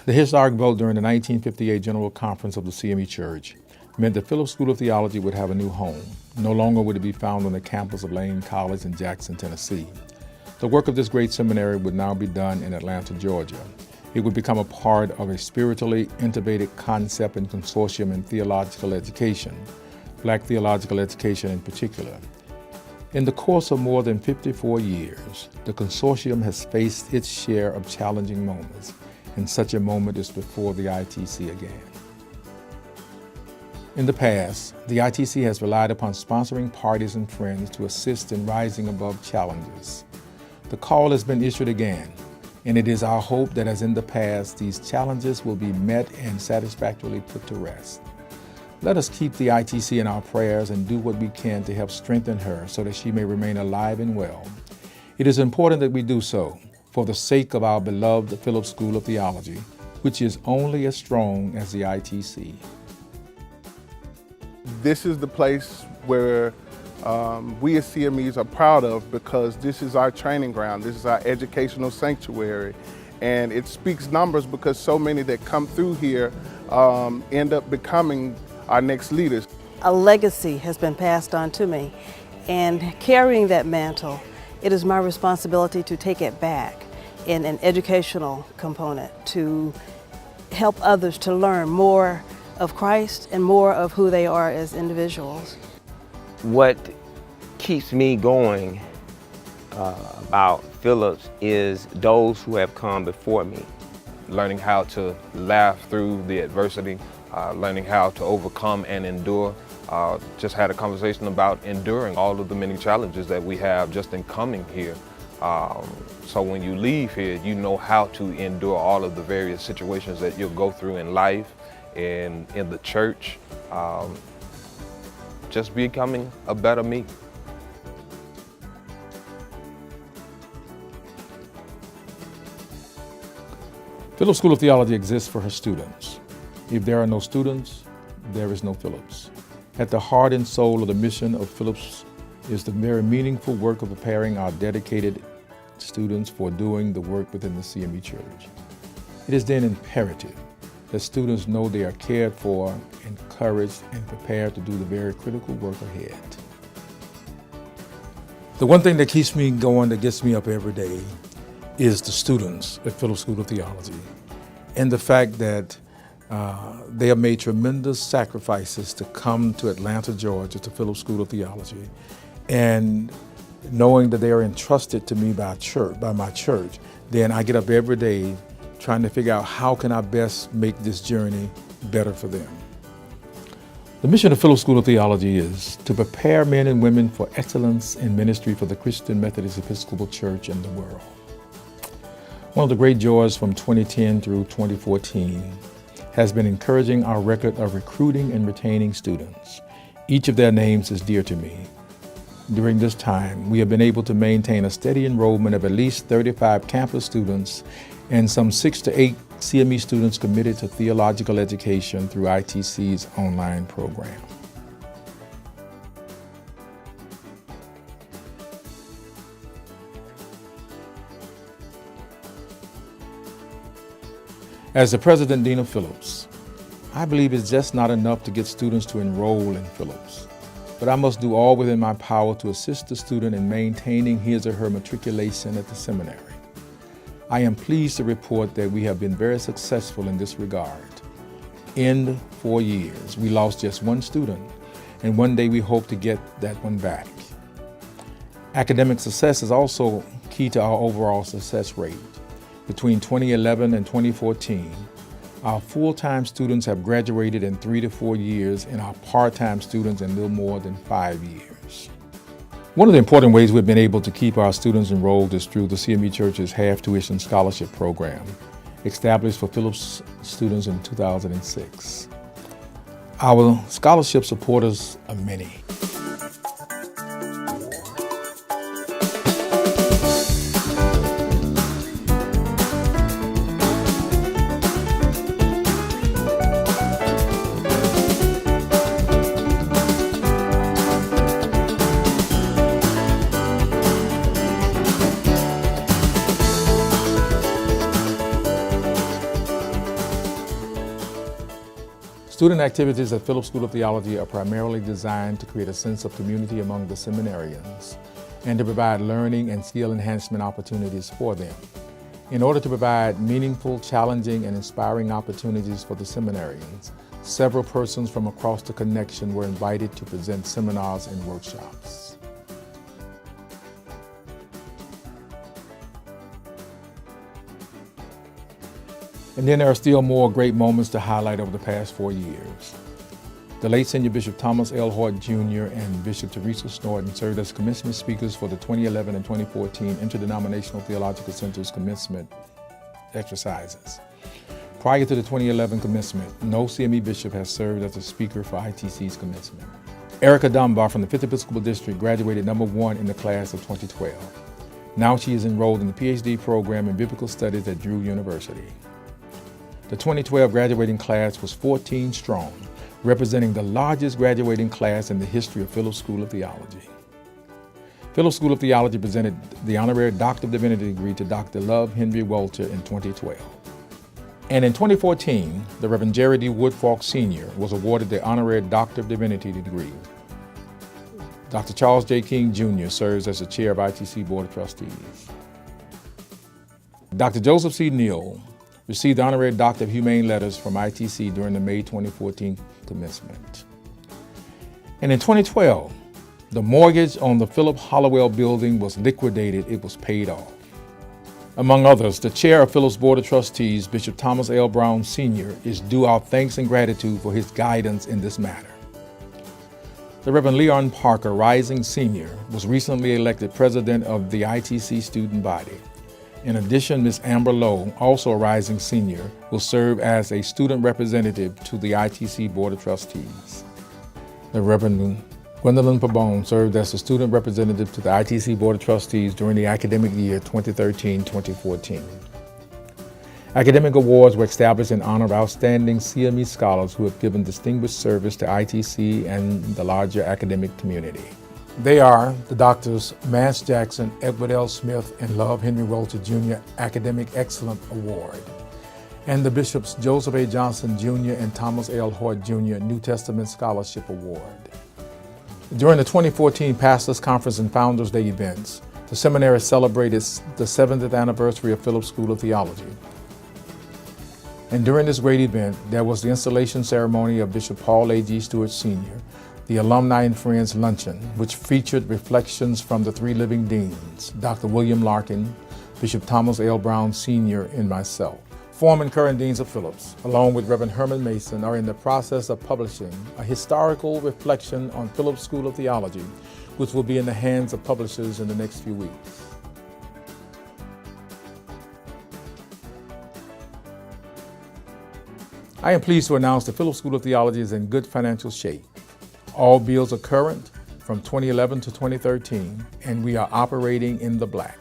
The historic vote during the 1958 General Conference of the CME Church meant the Phillips School of Theology would have a new home. No longer would it be found on the campus of Lane College in Jackson, Tennessee. The work of this great seminary would now be done in Atlanta, Georgia. It would become a part of a spiritually intubated concept and consortium in theological education, Black theological education in particular. In the course of more than 54 years, the consortium has faced its share of challenging moments, and such a moment is before the ITC again. In the past, the ITC has relied upon sponsoring parties and friends to assist in rising above challenges. The call has been issued again, and it is our hope that as in the past, these challenges will be met and satisfactorily put to rest. Let us keep the ITC in our prayers and do what we can to help strengthen her so that she may remain alive and well. It is important that we do so for the sake of our beloved Phillips School of Theology, which is only as strong as the ITC. This is the place where we as CMEs are proud of, because this is our training ground, this is our educational sanctuary, and it speaks numbers because so many that come through here end up becoming our next leaders. A legacy has been passed on to me, and carrying that mantle, it is my responsibility to take it back in an educational component to help others to learn more of Christ and more of who they are as individuals. What keeps me going about Phillips is those who have come before me. Learning how to laugh through the adversity, learning how to overcome and endure. Just had a conversation about enduring all of the many challenges that we have just in coming here. So when you leave here, you know how to endure all of the various situations that you'll go through in life, in the church, just becoming a better me. Phillips School of Theology exists for her students. If there are no students, there is no Phillips. At the heart and soul of the mission of Phillips is the very meaningful work of preparing our dedicated students for doing the work within the CME Church. It is then imperative that students know they are cared for, encouraged, and prepared to do the very critical work ahead. The one thing that keeps me going, that gets me up every day, is the students at Phillips School of Theology, and the fact that they have made tremendous sacrifices to come to Atlanta, Georgia, to Phillips School of Theology, and knowing that they are entrusted to me by my church, then I get up every day trying to figure out how can I best make this journey better for them. The mission of Phillips School of Theology is to prepare men and women for excellence in ministry for the Christian Methodist Episcopal Church in the world. One of the great joys from 2010 through 2014 has been encouraging our record of recruiting and retaining students. Each of their names is dear to me. During this time, we have been able to maintain a steady enrollment of at least 35 campus students and some 6 to 8 CME students committed to theological education through ITC's online program. As the President Dean of Phillips, I believe it's just not enough to get students to enroll in Phillips, but I must do all within my power to assist the student in maintaining his or her matriculation at the seminary. I am pleased to report that we have been very successful in this regard. In 4 years, we lost just one student, and one day we hope to get that one back. Academic success is also key to our overall success rate. Between 2011 and 2014, our full-time students have graduated in 3 to 4 years, and our part-time students in little more than 5 years. One of the important ways we've been able to keep our students enrolled is through the CME Church's half-tuition scholarship program, established for Phillips students in 2006. Our scholarship supporters are many. Student activities at Phillips School of Theology are primarily designed to create a sense of community among the seminarians and to provide learning and skill enhancement opportunities for them. In order to provide meaningful, challenging, and inspiring opportunities for the seminarians, several persons from across the connection were invited to present seminars and workshops. And then there are still more great moments to highlight over the past 4 years. The late Senior Bishop Thomas L. Hort Jr. and Bishop Teresa Snorton served as commencement speakers for the 2011 and 2014 Interdenominational Theological Center's commencement exercises. Prior to the 2011 commencement, no CME bishop has served as a speaker for ITC's commencement. Erica Dunbar from the 5th Episcopal District graduated #1 in the class of 2012. Now she is enrolled in the PhD program in Biblical Studies at Drew University. The 2012 graduating class was 14 strong, representing the largest graduating class in the history of Phillips School of Theology. Phillips School of Theology presented the Honorary Doctor of Divinity degree to Dr. Love Henry Welter in 2012. And in 2014, the Reverend Jerry D. Woodfork Sr. was awarded the Honorary Doctor of Divinity degree. Dr. Charles J. King Jr. serves as the Chair of ITC Board of Trustees. Dr. Joseph C. Neal received the Honorary Doctor of Humane Letters from ITC during the May 2014 commencement. And in 2012, the mortgage on the Philip Hollowell building was liquidated. It was paid off. Among others, the Chair of Phillips Board of Trustees, Bishop Thomas L. Brown Sr., is due our thanks and gratitude for his guidance in this matter. The Reverend Leon Parker, Rising Sr., was recently elected President of the ITC student body. In addition, Ms. Amber Lowe, also a Rising Senior, will serve as a student representative to the ITC Board of Trustees. The Reverend Gwendolyn Pabon served as the student representative to the ITC Board of Trustees during the academic year 2013-2014. Academic awards were established in honor of outstanding CME scholars who have given distinguished service to ITC and the larger academic community. They are the Doctors Mance Jackson, Edward L. Smith, and Love Henry Welter Jr. Academic Excellence Award, and the Bishops Joseph A. Johnson Jr. and Thomas L. Hort Jr. New Testament Scholarship Award. During the 2014 Pastors Conference and Founders Day events, the seminary celebrated the 70th anniversary of Phillips School of Theology. And during this great event, there was the installation ceremony of Bishop Paul A. G. Stewart Sr., the Alumni and Friends Luncheon, which featured reflections from the 3 living deans, Dr. William Larkin, Bishop Thomas L. Brown Sr., and myself. Former and current deans of Phillips, along with Reverend Herman Mason, are in the process of publishing a historical reflection on Phillips School of Theology, which will be in the hands of publishers in the next few weeks. I am pleased to announce the Phillips School of Theology is in good financial shape. All bills are current from 2011 to 2013, and we are operating in the black.